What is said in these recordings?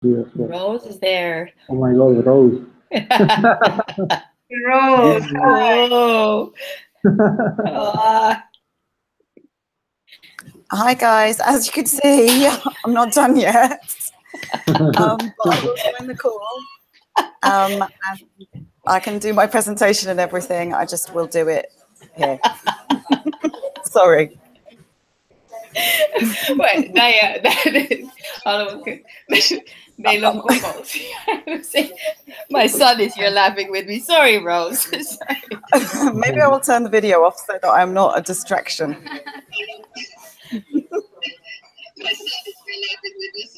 here as well. Rose is there. Oh my God, Rose. Rose, Whoa. Hi guys, as you can see, I'm not done yet, but I will join the call. And I can do my presentation and everything. I just will do it here. Sorry. Wait, my son is here laughing with me. Sorry, Rose. Sorry. Maybe I will turn the video off so that I'm not a distraction.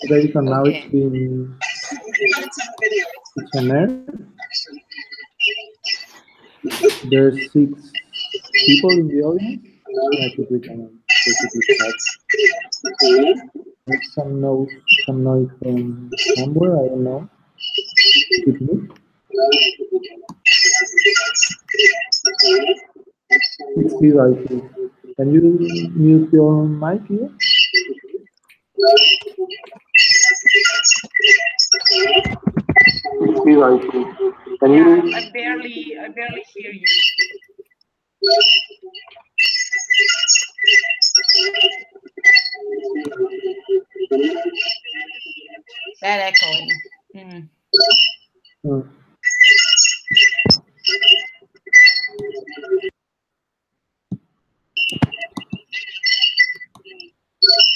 Okay, so now it's on air. There's 6 people in the audience. I think we can basically start. There's some noise from somewhere, I don't know. Is it me? It's you, I think. Can you mute your mic here? It's you, I think. Can you? I barely hear you. Bad echoing.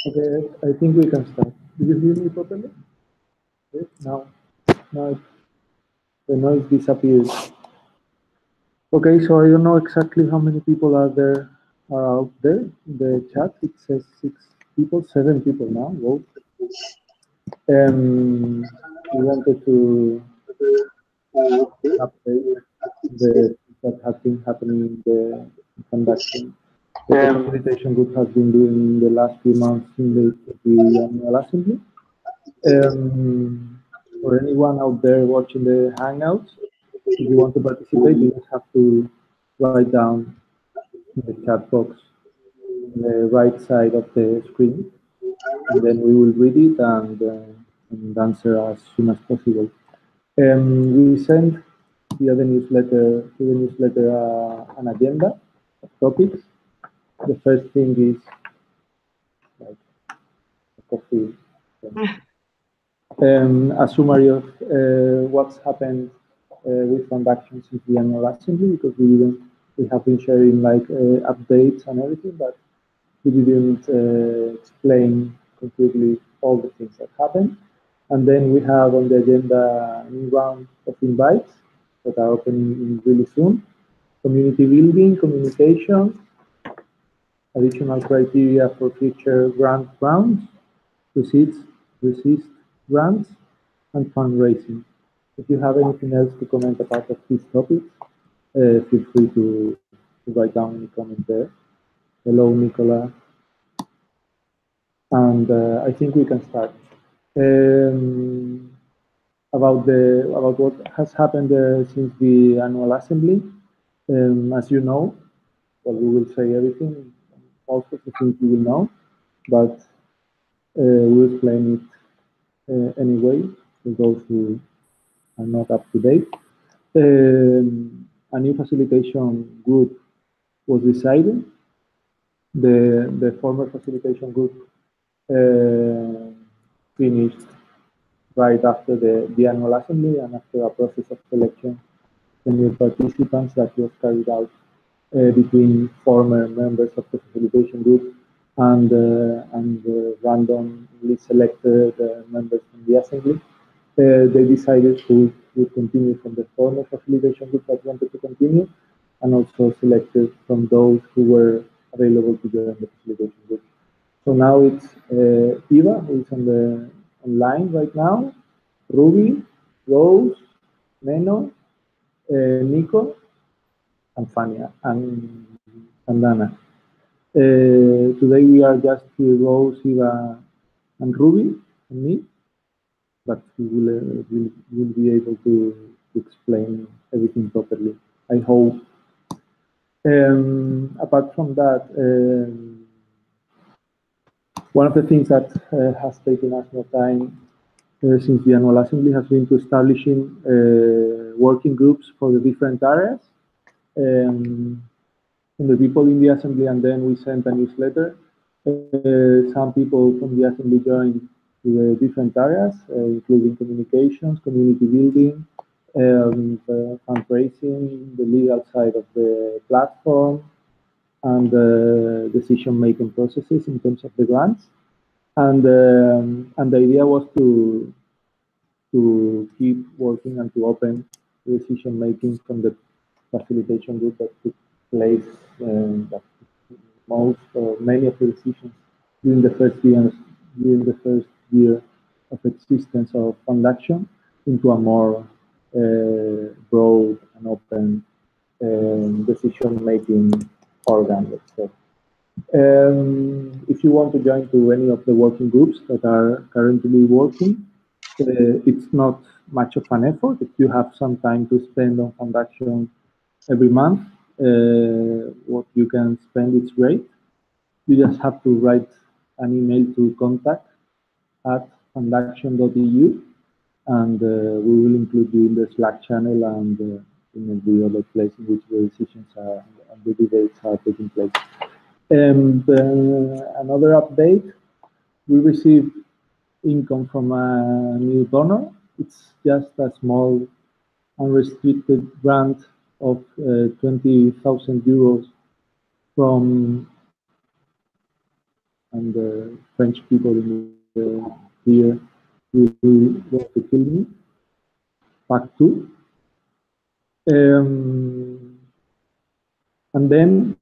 Okay, I think we can start. Do you hear me properly? Yes, now the noise disappears. Okay, so I don't know exactly how many people are out there. In the chat it says 6 people, 7 people now. Whoa. We wanted to update the things that have been happening in the FundAction. The facilitation group has been doing in the last few months in the annual assembly. For anyone out there watching the Hangouts, if you want to participate, you just have to write down in the chat box on the right side of the screen, and then we will read it and answer as soon as possible. We sent via the newsletter an agenda of topics. The first thing is like a coffee. A summary of what's happened with FundAction since the annual assembly, because we have been sharing like updates and everything, but we didn't explain completely all the things that happened. And then we have on the agenda a new round of invites that are opening really soon. Community building, communication, additional criteria for future grant rounds, resist grants, and fundraising. If you have anything else to comment about these topics, feel free to write down any comment there. Hello, Nicola. And I think we can start. About what has happened since the annual assembly. As you know, well, we will say everything, most of the things you will know, but we'll explain it anyway for those who are not up to date. A new facilitation group was decided. The former facilitation group finished right after the annual assembly and after a process of selection the new participants that was carried out between former members of the facilitation group and randomly selected members from the assembly. They decided to continue from the former facilitation group that wanted to continue, and also selected from those who were available to join the facilitation group. So now it's Eva, who is online right now, Ruby, Rose, Neno, Nico, and Fania, and Dana. Today we are just Rose, Eva, and Ruby, and me, but we will be able to explain everything properly, I hope. Apart from that, one of the things that has taken us more time since the annual assembly has been to establishing working groups for the different areas. And the people in the assembly, and then we sent a newsletter. Some people from the assembly joined to the different areas, including communications, community building, fundraising, the legal side of the platform, and decision-making processes in terms of the grants. And the idea was to keep working and to open decision-making from the facilitation group that took place that most or many of the decisions during the first year of existence of FundAction into a more broad and open decision-making organ, let's say. If you want to join to any of the working groups that are currently working, it's not much of an effort. If you have some time to spend on FundAction every month, what you can spend is great. You just have to write an email to contact@fundaction.eu, and we will include you in the Slack channel and in every other place in which the decisions and the debates are taking place. And another update, we received income from a new donor. It's just a small unrestricted grant of 20,000 euros from and the French people in here will want to kill me. Part 2. And then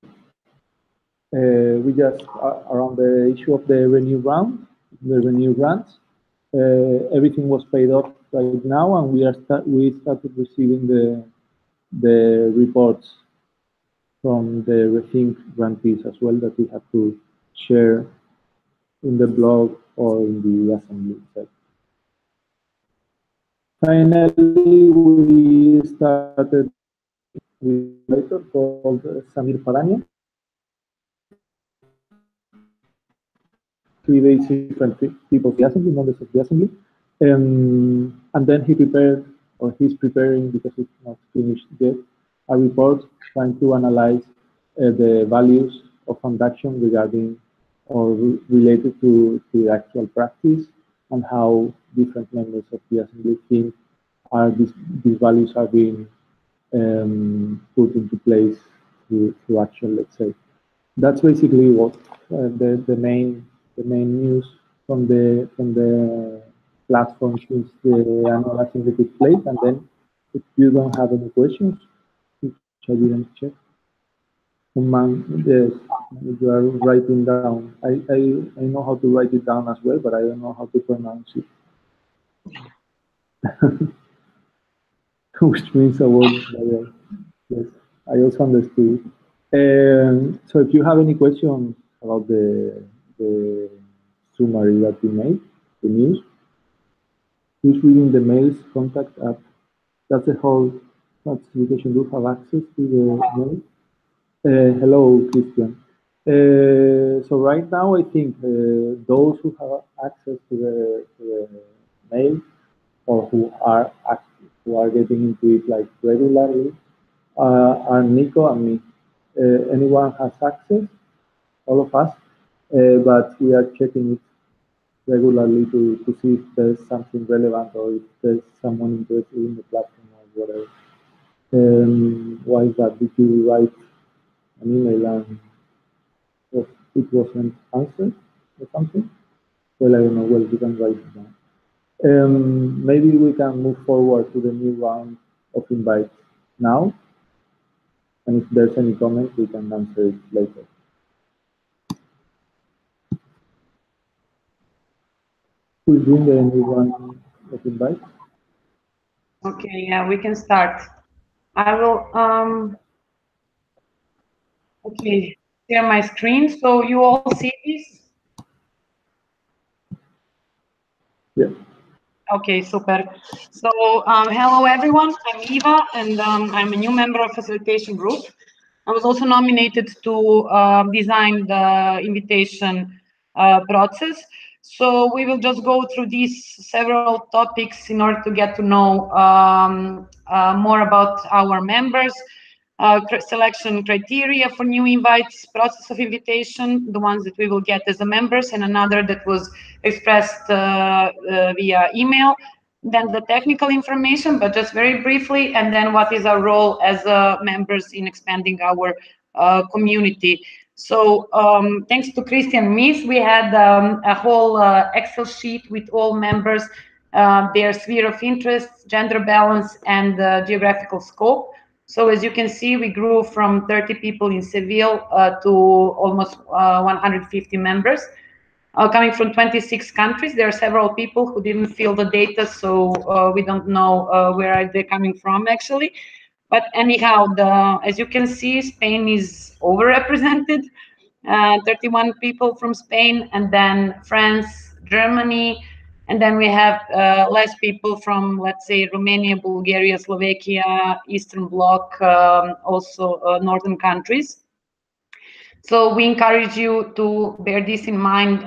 we just around the issue of the renew round, the renew grants. Everything was paid off right now, and we started receiving the reports from the Rethink grantees as well that we have to share in the blog or in the assembly itself. Finally, we started with a writer called Samir Parania. Three different people of the assembly, members of the assembly. And then he prepared, or he's preparing, because it's not finished yet, a report trying to analyze the values of FundAction regarding or related to the actual practice and how different members of the assembly think these values are being put into place through action, let's say. That's basically what the main news from the platform since the annual assembly took place. And then if you don't have any questions, which I didn't check, yes, you are writing down. I know how to write it down as well, but I don't know how to pronounce it. Which means a word. Yes, I also understood. So if you have any questions about the summary that we made, the news, who's reading the mails, contact at, that's the whole certification group have access to the mail. Hello, Christian. So right now, I think those who have access to the mail or who are getting into it like regularly are Nico and me. Anyone has access, all of us, but we are checking it regularly to see if there's something relevant or if there's someone interested in the platform or whatever. Why is that? Did you write an email and it wasn't answered or something? Well, I don't know. Well, you can write it down. Maybe we can move forward to the new round of invites now. And if there's any comment, we can answer it later. Who's doing the new round of invites? Okay, yeah, we can start. I will, okay, share my screen so you all see this. Yeah. Okay, super. So, hello everyone, I'm Eva, and I'm a new member of facilitation group. I was also nominated to design the invitation process. So we will just go through these several topics in order to get to know more about our members, selection criteria for new invites, process of invitation, the ones that we will get as a members, and another that was expressed via email. Then the technical information, but just very briefly, and then what is our role as members in expanding our community. So thanks to Christian Mies, we had a whole Excel sheet with all members, their sphere of interest, gender balance, and geographical scope. So as you can see, we grew from 30 people in Seville to almost 150 members. Coming from 26 countries. There are several people who didn't fill the data, so we don't know where are they coming from actually. But anyhow, as you can see, Spain is overrepresented. 31 people from Spain, and then France, Germany, and then we have less people from, let's say, Romania, Bulgaria, Slovakia, Eastern Bloc, also northern countries. So we encourage you to bear this in mind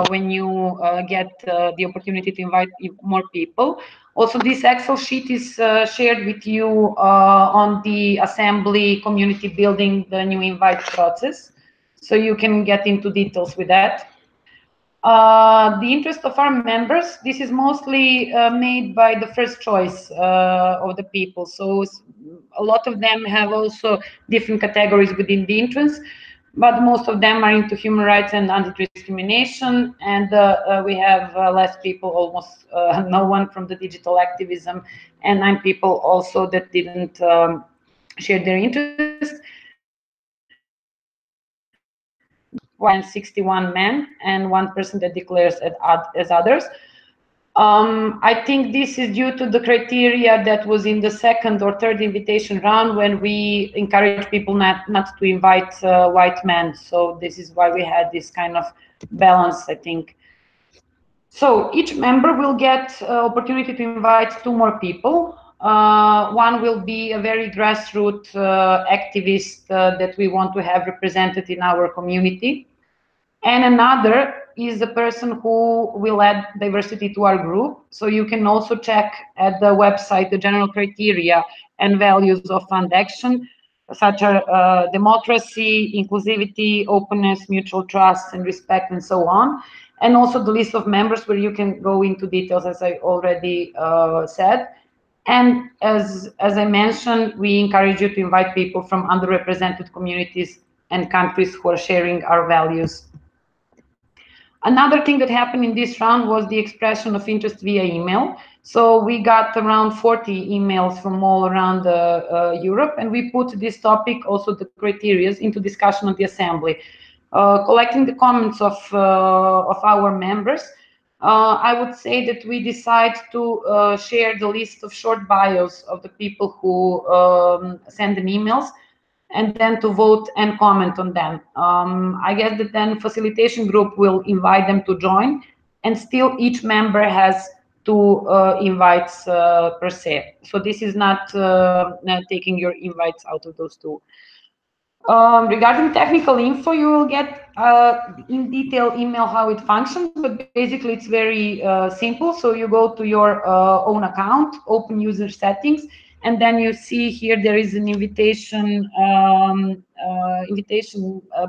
when you get the opportunity to invite more people. Also, this Excel sheet is shared with you on the assembly community building the new invite process. So you can get into details with that. The interest of our members, this is mostly made by the first choice of the people. So a lot of them have also different categories within the entrance, but most of them are into human rights and anti-discrimination. And we have less people, almost no one from the digital activism, and 9 people also that didn't share their interest. 161 men and 1 person that declares as others. I think this is due to the criteria that was in the second or third invitation round when we encourage people not to invite white men. So this is why we had this kind of balance, I think. So each member will get opportunity to invite 2 more people. One will be a very grassroots activist that we want to have represented in our community. And another is the person who will add diversity to our group. So you can also check at the website the general criteria and values of FundAction, such as democracy, inclusivity, openness, mutual trust, and respect, and so on. And also the list of members where you can go into details, as I already said. And as I mentioned, we encourage you to invite people from underrepresented communities and countries who are sharing our values. Another thing that happened in this round was the expression of interest via email. So we got around 40 emails from all around Europe, and we put this topic, also the criteria, into discussion at the assembly. Collecting the comments of our members, I would say that we decide to share the list of short bios of the people who send them emails, and then to vote and comment on them. I guess that then facilitation group will invite them to join, and still each member has 2 invites per se. So this is not taking your invites out of those 2. Regarding technical info, you will get in detail email how it functions, but basically it's very simple. So you go to your own account, open user settings, and then you see here there is an invitation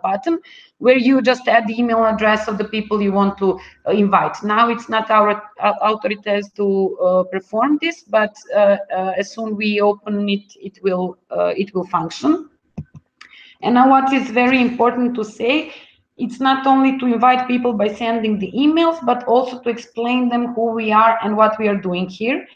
button where you just add the email address of the people you want to invite. Now it's not our authorities to perform this, but as soon we open it, it will function. And now what is very important to say, it's not only to invite people by sending the emails, but also to explain them who we are and what we are doing here.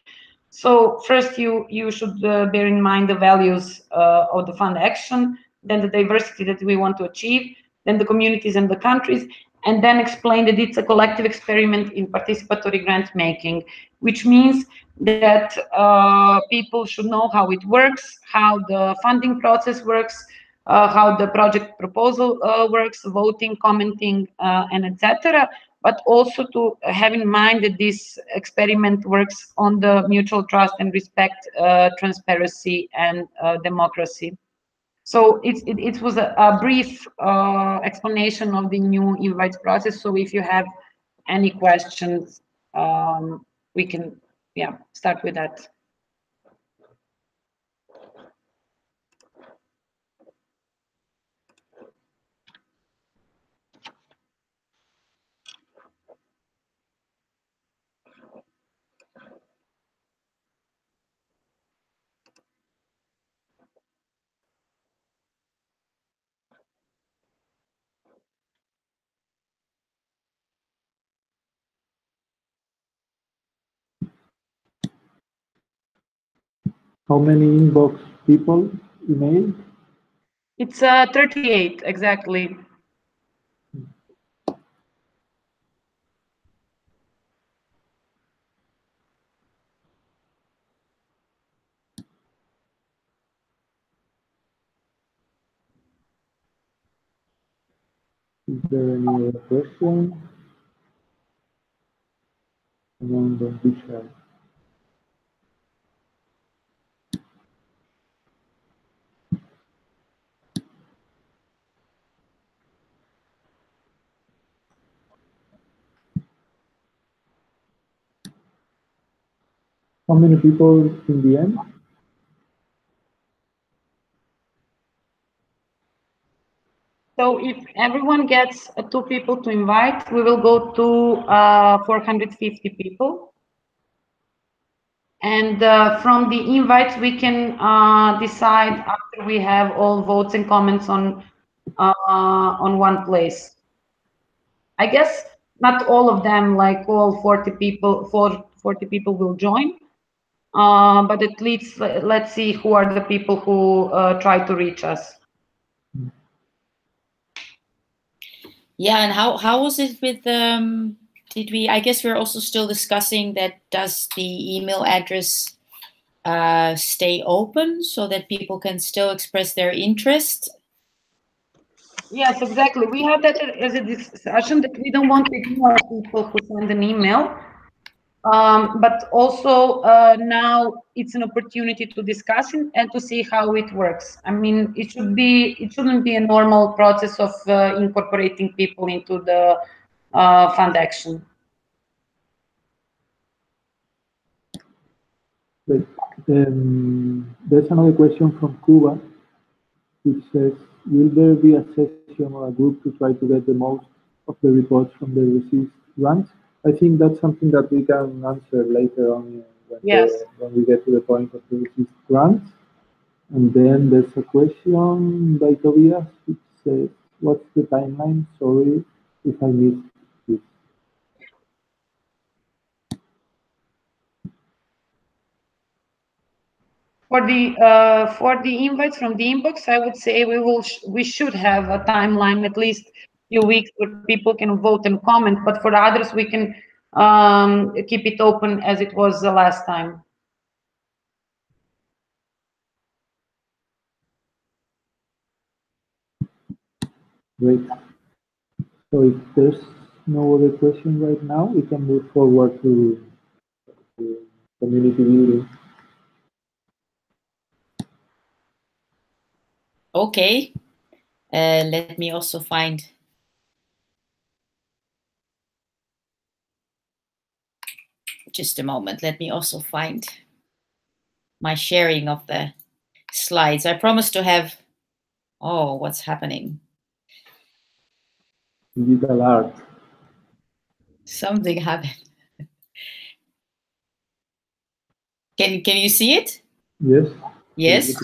So first, you should bear in mind the values of the FundAction, then the diversity that we want to achieve, then the communities and the countries, and then explain that it's a collective experiment in participatory grant making, which means that people should know how it works, how the funding process works, how the project proposal works, voting, commenting, and etc. But also to have in mind that this experiment works on the mutual trust and respect, transparency, and democracy. So it was a brief explanation of the new invites process. So if you have any questions, we can start with that. How many inbox people emailed? It's 38 exactly. Is there any other question? Don't be shy. How many people in the end? So if everyone gets 2 people to invite, we will go to 450 people. And from the invites, we can decide after we have all votes and comments on one place. I guess not all of them, like all 40 people will join. But at least let's see who are the people who try to reach us. Yeah, and how was it with did we? I guess we're also still discussing that. Does the email address stay open so that people can still express their interest? Yes, exactly. We have that as a discussion that we don't want to ignore people who send an email. But also now it's an opportunity to discuss it and to see how it works. I mean, it shouldn't be a normal process of incorporating people into the FundAction. But, there's another question from Cuba, which says, will there be a session or a group to try to get the most of the reports from the received grants? I think that's something that we can answer later on when we get to the point of the received grants. And then there's a question by Tobias, which says, what's the timeline? Sorry if I missed this. For the invites from the inbox, I would say we should have a timeline, at least a few weeks where people can vote and comment. But for the others, we can keep it open as it was the last time. Great. So if there's no other question right now, we can move forward to community building. Okay. Let me also find. Just a moment. Let me also find my sharing of the slides. I promised to have. Oh, what's happening? Digital art. Something happened. Can you see it? Yes. Yes.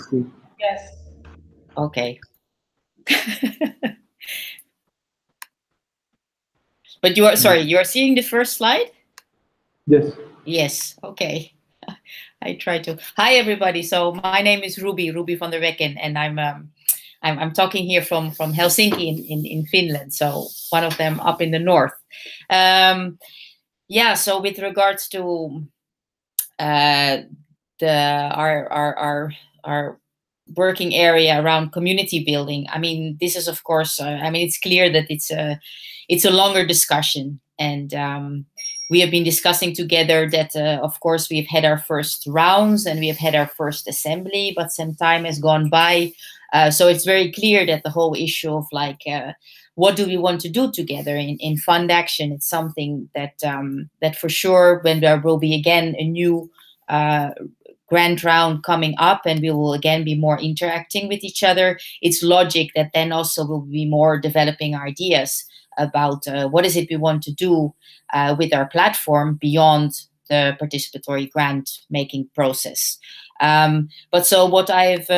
Yes. Okay. But you are sorry. You are seeing the first slide. Yes. Yes. Okay. I try to. Hi everybody. So my name is Ruby van der Wecken, and I'm talking here from Helsinki in Finland. So one of them up in the north. Yeah. So with regards to our working area around community building, I mean, this is of course. I mean, it's clear that it's a longer discussion, and we have been discussing together that, of course, we've had our first rounds and we have had our first assembly, but some time has gone by. So it's very clear that the whole issue of like what do we want to do together in FundAction. It's something that that for sure, when there will be again a new grant round coming up and we will again be more interacting with each other, it's logic that then also we'll be more developing ideas about what is it we want to do with our platform beyond the participatory grant making process. But so what I've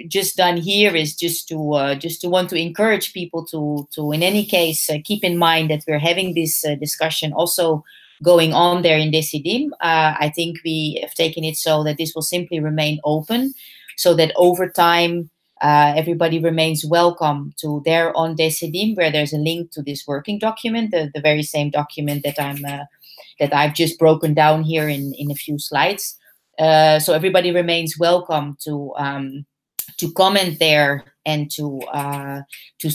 just done here is just to want to encourage people to in any case keep in mind that we're having this discussion also going on there in Decidim. I think we have taken it so that this will simply remain open, so that over time everybody remains welcome to there on Decidim, where there's a link to this working document, the very same document that I've just broken down here in a few slides. So everybody remains welcome to comment there and to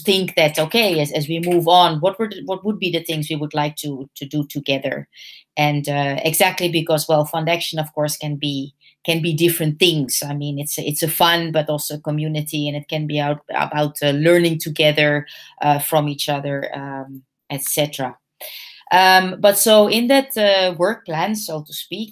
think that, okay, as we move on, what would be the things we would like to do together. And exactly because, well, FundAction of course can be different things. I mean, it's a fun but also community, and it can be about learning together from each other, etc. But so in that work plan, so to speak,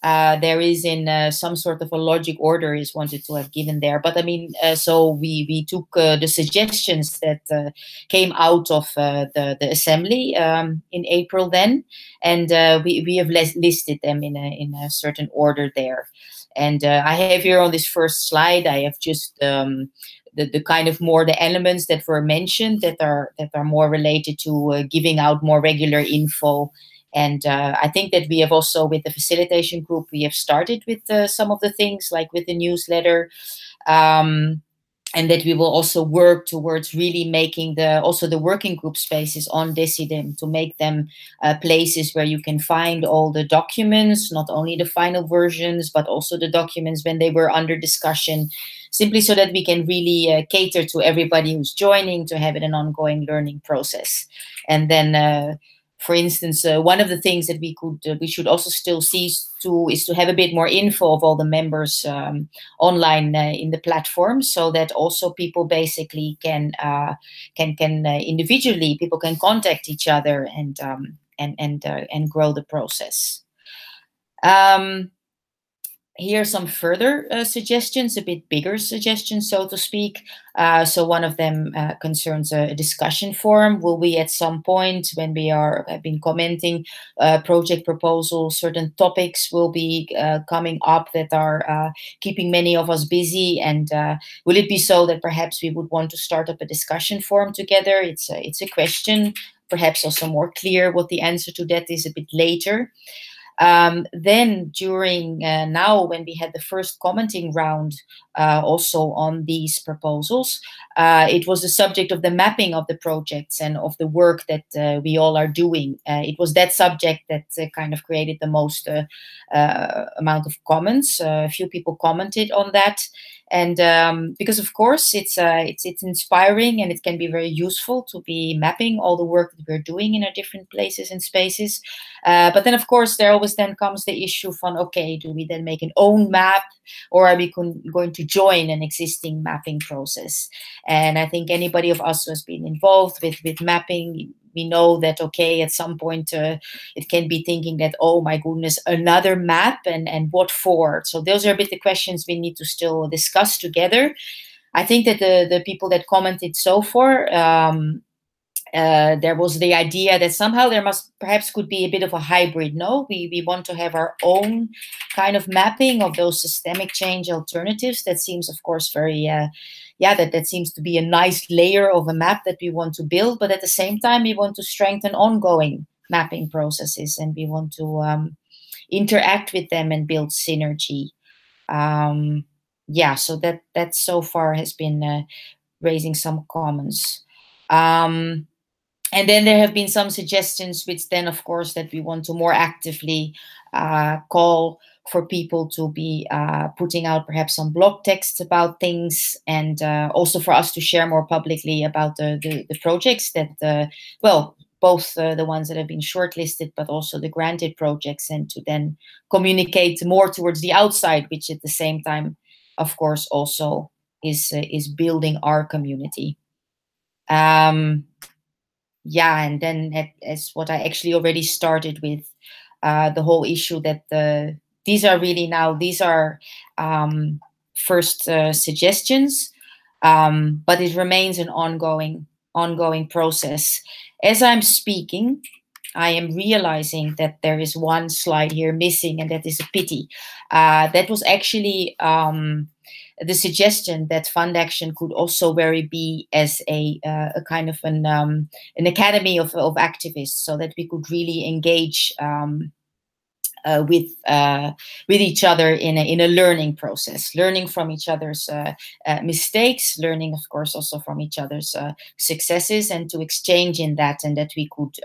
there is in some sort of a logic order is wanted to have given there. But I mean, so we took the suggestions that came out of the assembly in April then, and we have listed them in a certain order there. And I have here on this first slide, I have just the kind of more the elements that were mentioned that are more related to giving out more regular info. And I think that we have also, with the facilitation group, we have started with some of the things, like with the newsletter, and that we will also work towards really making the working group spaces on Decidim, to make them places where you can find all the documents, not only the final versions, but also the documents when they were under discussion, simply so that we can really cater to everybody who's joining, to have it an ongoing learning process. And then for instance, one of the things that we should also still see is to have a bit more info of all the members online in the platform, so that also people basically can individually, people can contact each other and grow the process. Here are some further suggestions, a bit bigger suggestions, so to speak. So one of them concerns a discussion forum. Will we at some point, when we have been commenting project proposals, certain topics will be coming up that are keeping many of us busy, and will it be so that perhaps we would want to start up a discussion forum together? It's a question, perhaps also more clear what the answer to that is a bit later. Then during now, when we had the first commenting round also on these proposals, it was the subject of the mapping of the projects and of the work that we all are doing. It was that subject that kind of created the most amount of comments. A few people commented on that. And because of course it's inspiring, and it can be very useful to be mapping all the work that we're doing in our different places and spaces. But then of course there always then comes the issue from, okay, do we then make an own map, or are we going to join an existing mapping process? And I think anybody of us who has been involved with mapping, we know that, okay, at some point it can be thinking that, oh my goodness, another map, and what for? So those are a bit the questions we need to still discuss together. I think that the people that commented so far, there was the idea that somehow there perhaps could be a bit of a hybrid. No, we want to have our own kind of mapping of those systemic change alternatives. That seems, of course, very that seems to be a nice layer of a map that we want to build. But at the same time, we want to strengthen ongoing mapping processes, and we want to interact with them and build synergy. So that so far has been raising some comments. And then there have been some suggestions, which then, of course, that we want to more actively call for people to be putting out perhaps some blog texts about things, and also for us to share more publicly about the projects that, both the ones that have been shortlisted, but also the granted projects, and to then communicate more towards the outside, which at the same time, of course, also is building our community. yeah, and then as what I actually already started with, the whole issue that these are first suggestions, but it remains an ongoing process. As I'm speaking, I am realizing that there is one slide here missing, and that is a pity. That was actually the suggestion that FundAction could also be as a kind of an academy of activists, so that we could really engage with each other in a learning process, learning from each other's mistakes, learning, of course, also from each other's successes, and to exchange in that, and that we could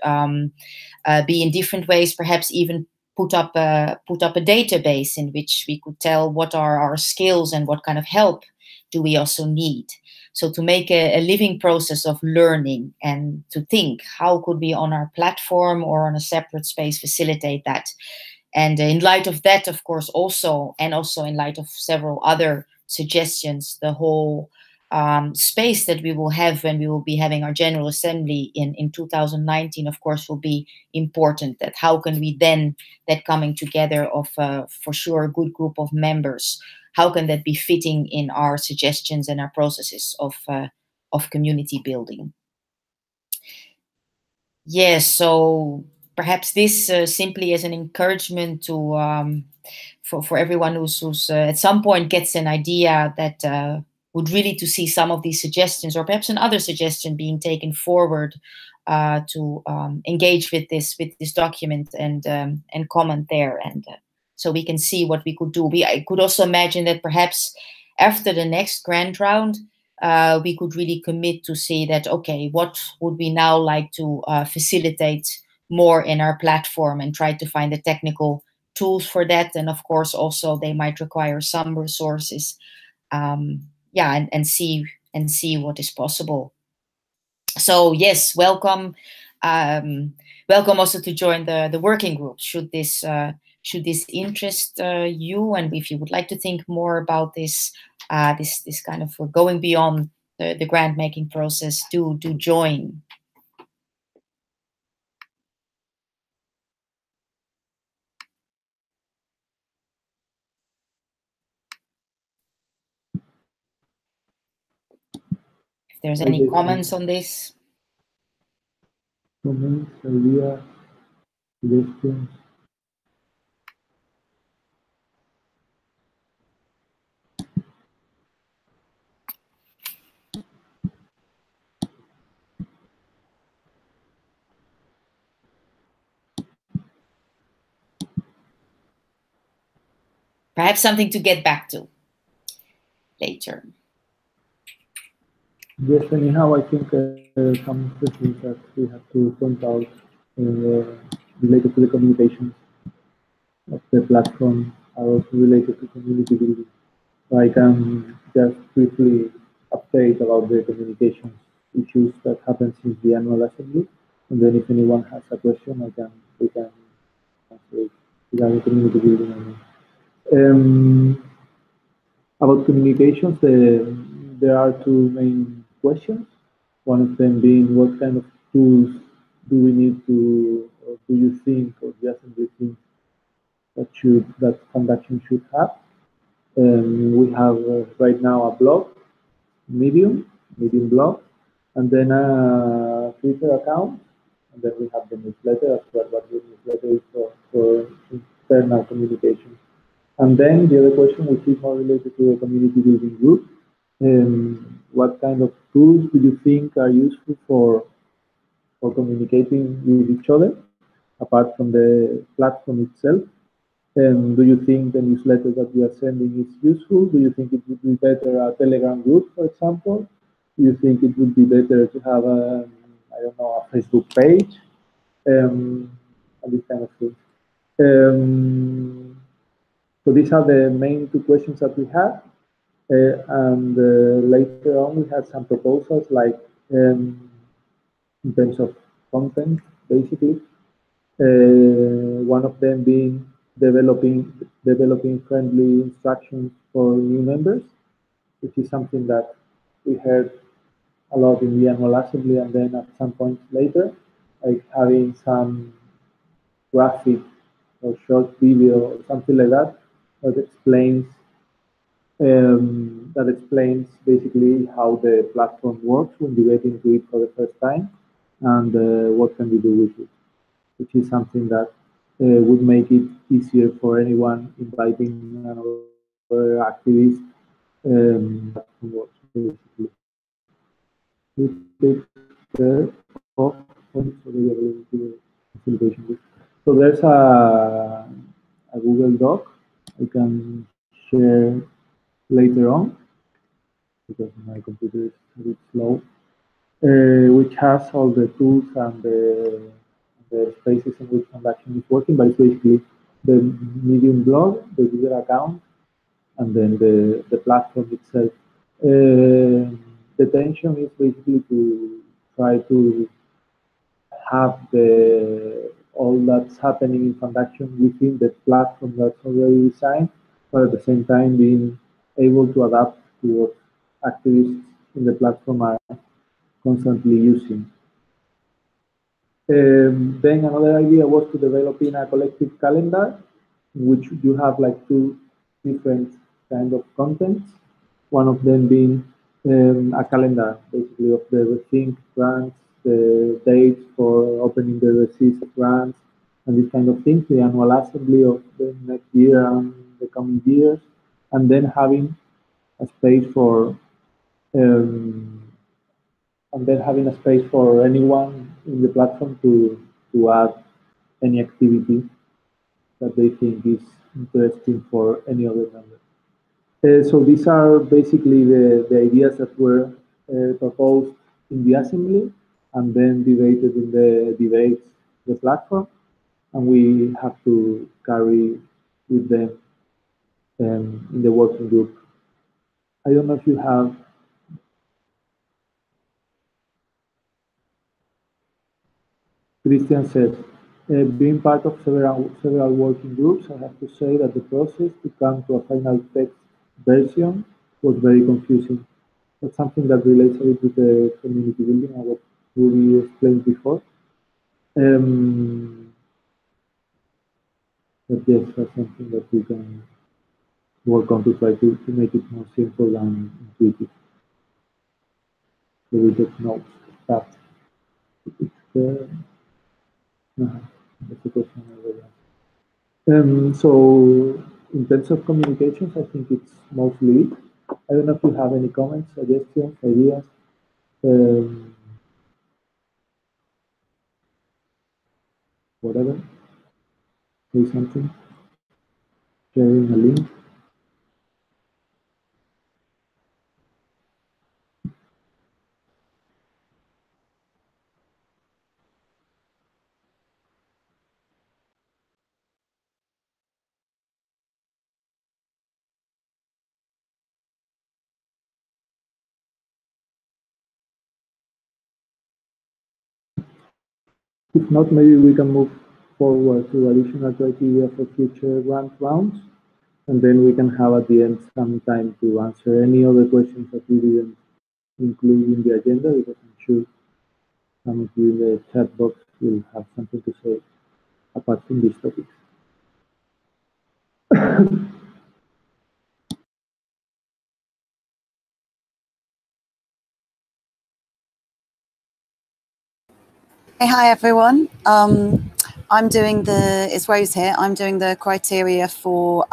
be in different ways, perhaps even put up a database in which we could tell what are our skills and what kind of help do we also need. So to make a living process of learning, and to think how could we on our platform or on a separate space facilitate that. And in light of that, of course, also in light of several other suggestions, the whole space that we will have when we will be having our General Assembly in 2019, of course, will be important. That how can we then, that coming together of, for sure, a good group of members, how can that be fitting in our suggestions and our processes of community building? Yes, so perhaps this simply as an encouragement to for everyone who's at some point gets an idea that would really to see some of these suggestions, or perhaps another suggestion being taken forward to engage with this document and comment there, and so we can see what we could do. I could also imagine that perhaps after the next grant round, we could really commit to see that, okay, what would we now like to facilitate more in our platform, and try to find the technical tools for that. And of course, also they might require some resources, yeah, and see what is possible. So yes, welcome also to join the working group, should this interest you, and if you would like to think more about this this kind of going beyond the grant making process, do join. If there's any comments on this. Comments, ideas, suggestions. Perhaps something to get back to later. Yes, anyhow, I think some of the things that we have to point out related to the communications of the platform are also related to community building. So I can just briefly update about the communications issues that happened since the annual assembly, and then if anyone has a question, we can answer it regarding community building. About communications, there are two main questions. One of them being, what kind of tools do we need to, or do you think, or the assembly thinks that FundAction should have? We have right now a blog, Medium blog, and then a Twitter account, and then we have the newsletter as well, but the newsletter is for internal communication. And then the other question, which is more related to the community building group, what kind of tools do you think are useful for communicating with each other, apart from the platform itself? Do you think the newsletter that we are sending is useful? Do you think it would be better a Telegram group, for example? Do you think it would be better to have a, I don't know, a Facebook page? And this kind of things. So these are the main two questions that we had. And later on, we had some proposals, like in terms of content, basically. One of them being developing friendly instructions for new members, which is something that we heard a lot in the annual assembly, and then at some point later, like having some graphic or short video or something like that that explains basically how the platform works when you get into it for the first time, and what can you do with it, which is something that would make it easier for anyone inviting another activist works, basically. We take care of points so they are going to the facilitation group. So there's a Google Doc I can share later on because my computer is a bit slow, which has all the tools and the spaces in which FundAction is working, but it's basically the Medium blog, the user account, and then the platform itself. The intention is basically to try to have all that's happening in FundAction within the platform that's already designed, but at the same time being able to adapt to what activists in the platform are constantly using. Then another idea was to develop in a collective calendar, in which you have like two different kind of contents. One of them being a calendar, basically, of the rethink grants, the dates for opening the receipts grants, and these kind of things, the annual assembly of the next year and the coming years, and then having a space for anyone in the platform to add any activity that they think is interesting for any other member. So these are basically the ideas that were proposed in the assembly and then debated in the debates, the platform, and we have to carry with them in the working group. I don't know if you have. Christian says, being part of several working groups, I have to say that the process to come to a final text version was very confusing. That's something that relates a bit with the community building and what Ruby explained before. But yes, that's something that we can work on to try to make it more simple and intuitive. So we take notes. That it's that's a question over there. So in terms of communications, I think it's mostly it. I don't know if you have any comments, suggestions, ideas. Whatever. Say something. Sharing a link. If not, maybe we can move forward to additional criteria for future grant rounds, and then we can have at the end some time to answer any other questions that we didn't include in the agenda, because I'm sure some of you in the chat box will have something to say apart from these topics. Hey, hi everyone. I'm doing it's Rose here. I'm doing the criteria for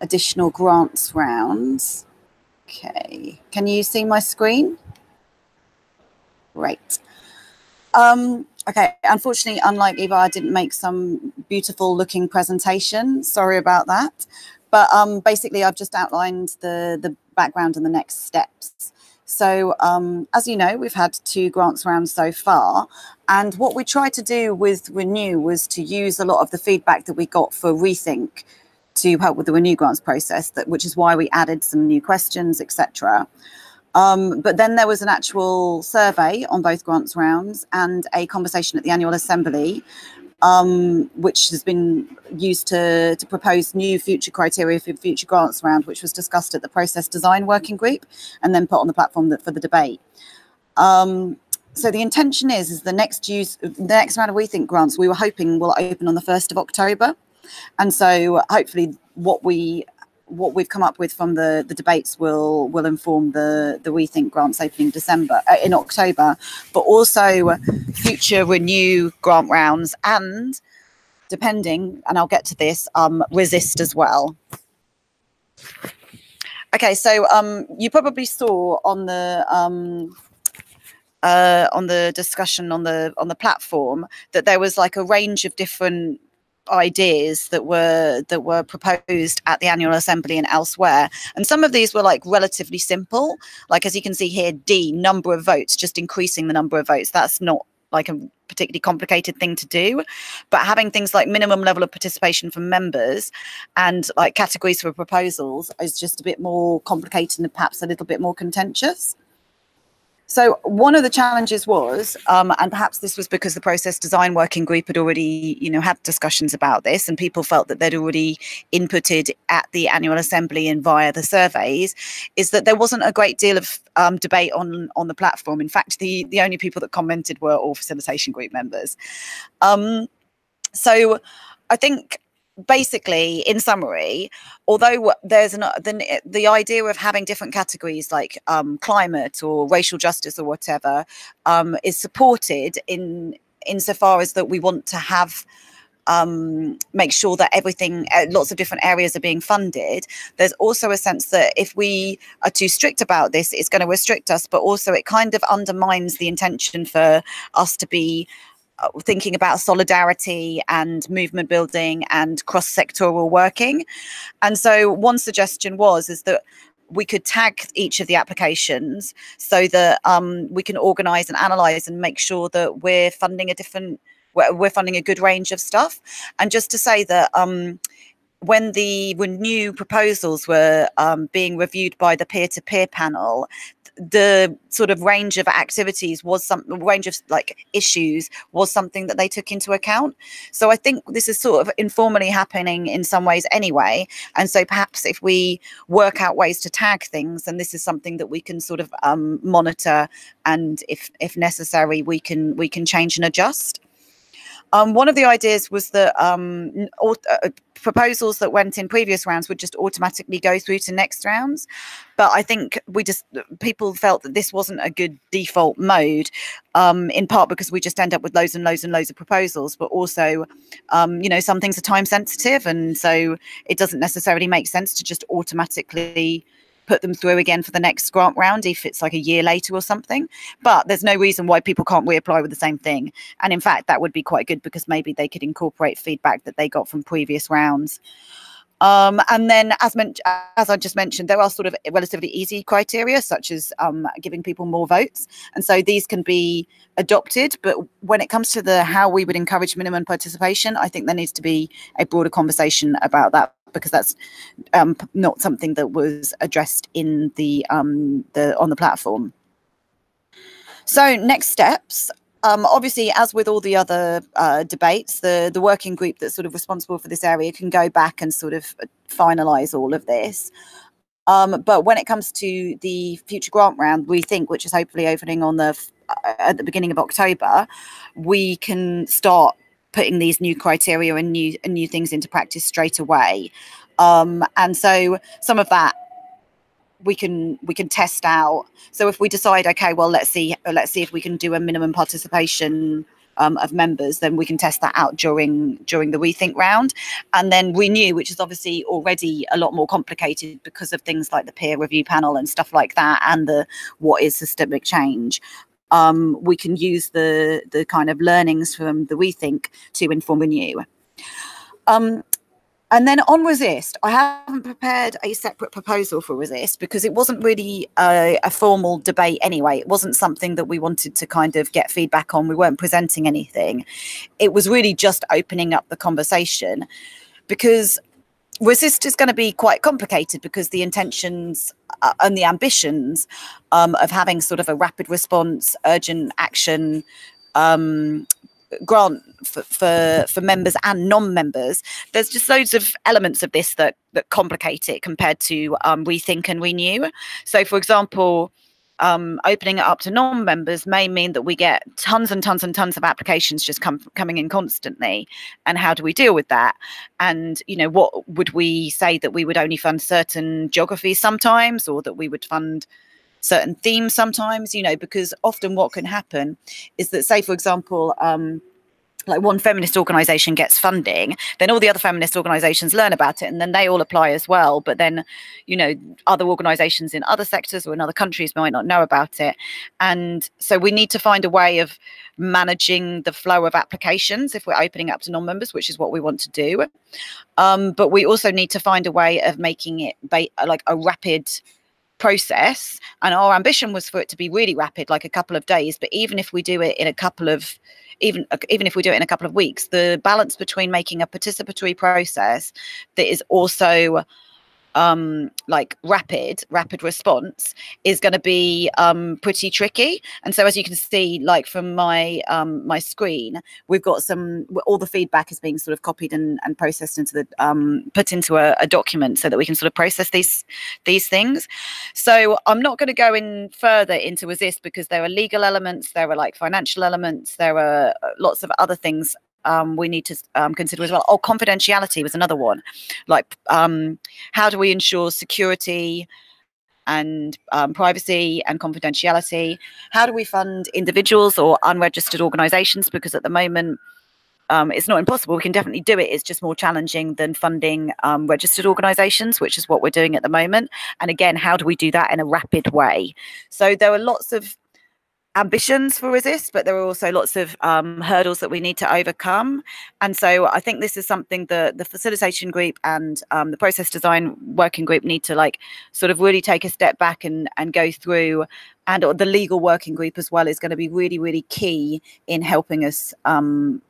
additional grants rounds. Okay, can you see my screen? Great. Okay, unfortunately, unlike Eva, I didn't make some beautiful looking presentation. Sorry about that. But basically, I've just outlined the background and the next steps. So as you know, we've had 2 grants rounds so far. And what we tried to do with Renew was to use a lot of the feedback that we got for Rethink to help with the Renew grants process, which is why we added some new questions, etc. But then there was an actual survey on both grants rounds and a conversation at the annual assembly which has been used to propose new future criteria for future grants round, which was discussed at the process design working group and then put on the platform for the debate. So the intention is the next round of We Think grants we were hoping will open on the 1st of October. And so hopefully what we've come up with from the debates will inform the We Think grants opening in October, but also future Renew grant rounds and depending, and I'll get to this, Resist as well. Okay, so you probably saw on the discussion on the platform that there was like a range of different ideas that were proposed at the annual assembly and elsewhere, and some of these were like relatively simple, like as you can see here, D, number of votes, just increasing the number of votes. That's not like a particularly complicated thing to do, but having things like minimum level of participation from members and like categories for proposals is just a bit more complicated and perhaps a little bit more contentious. So one of the challenges was, and perhaps this was because the process design working group had already, had discussions about this, and people felt that they'd already inputted at the annual assembly and via the surveys, is that there wasn't a great deal of debate on the platform. In fact, the only people that commented were all facilitation group members. So I think, basically, in summary, although there's the idea of having different categories like climate or racial justice or whatever is supported insofar as that we want to have make sure that everything, lots of different areas are being funded. There's also a sense that if we are too strict about this, it's going to restrict us, but also it kind of undermines the intention for us to be thinking about solidarity and movement building and cross-sectoral working. And so one suggestion is that we could tag each of the applications so that we can organize and analyze and make sure that we're funding a good range of stuff. And just to say that when new proposals were being reviewed by the peer-to-peer panel, the sort of range of activities range of like issues was something that they took into account. So I think this is sort of informally happening in some ways anyway. And so perhaps if we work out ways to tag things, then this is something that we can sort of monitor, and if necessary, we can change and adjust. One of the ideas was that proposals that went in previous rounds would just automatically go through to next rounds. But I think people felt that this wasn't a good default mode, in part because we just end up with loads and loads and loads of proposals, but also, some things are time sensitive. And so it doesn't necessarily make sense to just automatically put them through again for the next grant round if it's like a year later or something. But there's no reason why people can't reapply with the same thing. And in fact, that would be quite good because maybe they could incorporate feedback that they got from previous rounds. And then, as I just mentioned, there are sort of relatively easy criteria, such as giving people more votes. And so these can be adopted. But when it comes to how we would encourage minimum participation, I think there needs to be a broader conversation about that, because that's not something that was addressed in on the platform. So next steps. Obviously, as with all the other debates, the working group that's sort of responsible for this area can go back and sort of finalise all of this. But when it comes to the future grant round, we think, which is hopefully opening on at the beginning of October, we can start putting these new criteria and new things into practice straight away. And so some of that we can test out. So if we decide, okay, well, let's see if we can do a minimum participation of members, then we can test that out during the We Think round. And then Renew, which is obviously already a lot more complicated because of things like the peer review panel and stuff like that, and what is systemic change. We can use the kind of learnings from the We Think to inform Renew. And then on Resist, I haven't prepared a separate proposal for Resist because it wasn't really a formal debate anyway. It wasn't something that we wanted to kind of get feedback on. We weren't presenting anything. It was really just opening up the conversation, because Resist is going to be quite complicated because the intentions and the ambitions of having sort of a rapid response, urgent action grant for members and non-members, there's just loads of elements of this that complicate it compared to Rethink and Renew. So, for example, opening it up to non-members may mean that we get tons and tons and tons of applications just coming in constantly. And how do we deal with that? And, you know, what would we say, that we would only fund certain geographies sometimes, or that we would fund certain themes sometimes, you know, because often what can happen is that, say, for example, like one feminist organization gets funding, then all the other feminist organizations learn about it, and then they all apply as well. But then, you know, other organizations in other sectors or in other countries might not know about it. And so we need to find a way of managing the flow of applications if we're opening up to non-members, which is what we want to do. But we also need to find a way of making it like a rapid process. And our ambition was for it to be really rapid, like a couple of days. But even if we do it in a couple of even if we do it in a couple of weeks, the balance between making a participatory process that is also like rapid response is going to be pretty tricky. And so, as you can see, like from my my screen, we've got all the feedback is being sort of copied and processed into the put into a document so that we can sort of process these things. So I'm not going to go in further into Resist, because there are legal elements, there are like financial elements, there are lots of other things we need to consider as well. Oh, confidentiality was another one. Like, how do we ensure security and privacy and confidentiality? How do we fund individuals or unregistered organizations? Because at the moment, it's not impossible. We can definitely do it. It's just more challenging than funding registered organizations, which is what we're doing at the moment. And again, how do we do that in a rapid way? So there are lots of ambitions for Resist, but there are also lots of hurdles that we need to overcome. And so I think this is something that the facilitation group and the process design working group need to like sort of really take a step back and go through. And the legal working group as well is going to be really, really key in helping us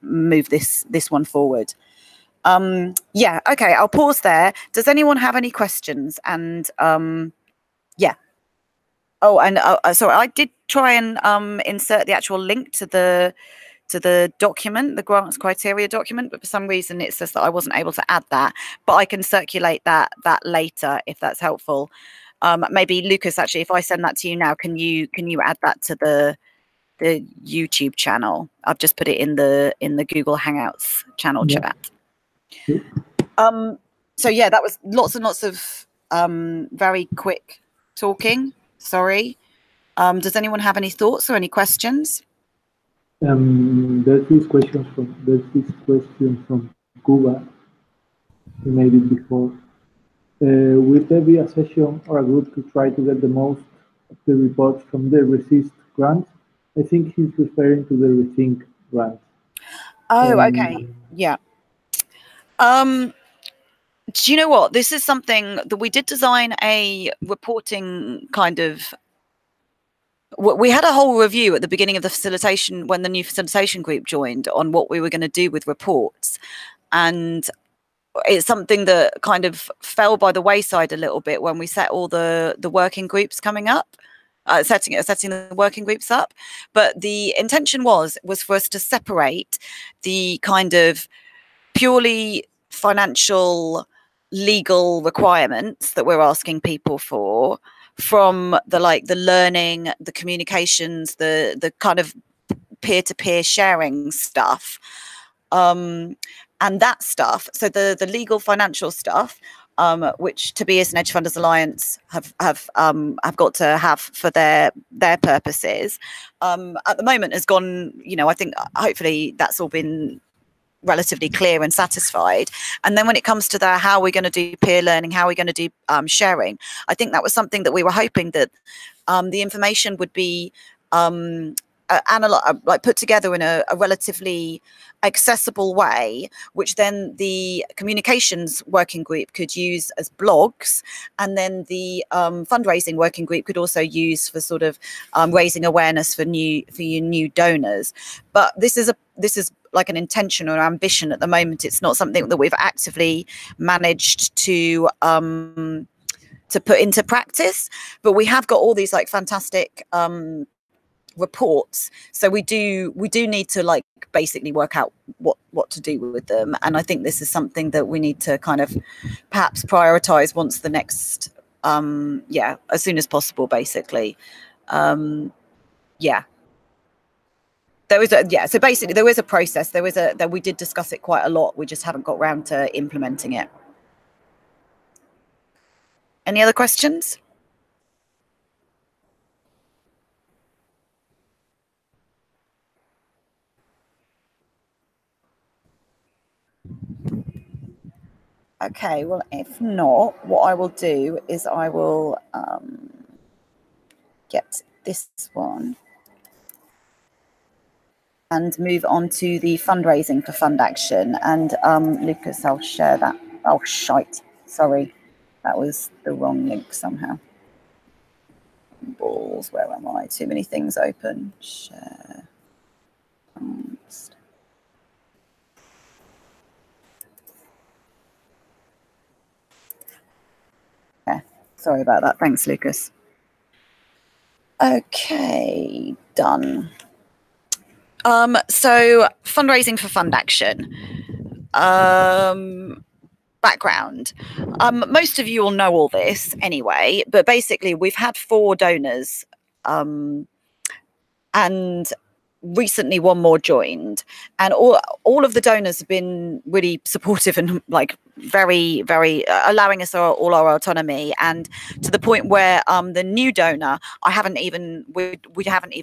move this one forward. Yeah, okay, I'll pause there. Does anyone have any questions? And yeah. Oh, and so I did try and insert the actual link to the document, the grants criteria document, but for some reason it says that I wasn't able to add that. But I can circulate that later if that's helpful. Maybe Lucas, actually, if I send that to you now, can you add that to the YouTube channel? I've just put it in the Google Hangouts channel chat. So yeah, that was lots and lots of very quick talking. Sorry. Does anyone have any thoughts or any questions? There's this question from Cuba. We made it before. Will there be a session or a group to try to get the most of the reports from the Resist grant? I think he's referring to the Rethink grant. Oh, okay. Yeah. Do you know what? This is something that we did design a reporting kind of. We had a whole review at the beginning of the facilitation when the new facilitation group joined on what we were going to do with reports. And it's something that kind of fell by the wayside a little bit when we set all the working groups coming up, setting the working groups up. But the intention was for us to separate the kind of purely financial legal requirements that we're asking people for from the learning, the communications, the kind of peer-to-peer sharing stuff, and that stuff. So the legal financial stuff, which Tobias and Edge Funders Alliance have got to have for their purposes, at the moment has gone. You know, I think hopefully that's all been relatively clear and satisfied. And then when it comes to how we're going to do peer learning, how we're going to do sharing, I think that was something that we were hoping that the information would be put together in a relatively accessible way, which then the communications working group could use as blogs, and then the fundraising working group could also use for sort of raising awareness for your new donors. But this is like an intention or ambition at the moment. It's not something that we've actively managed to put into practice, but we have got all these like fantastic reports. So we do need to like basically work out what to do with them. And I think this is something that we need to kind of perhaps prioritize once the next, as soon as possible, basically. Yeah. So basically there is a process. That we did discuss it quite a lot. We just haven't got round to implementing it. Any other questions? Okay, well, if not, what I will do is I will get this one and move on to the fundraising for FundAction. And Lucas, I'll share that. Oh, shite. Sorry, that was the wrong link somehow. Balls, where am I? Too many things open. Share. Yeah, sorry about that. Thanks, Lucas. Okay, done. So fundraising for FundAction. Background. Most of you will know all this anyway, but basically we've had 4 donors, and recently one more joined, and all of the donors have been really supportive and like very, very allowing us all our autonomy, and to the point where the new donor, we haven't even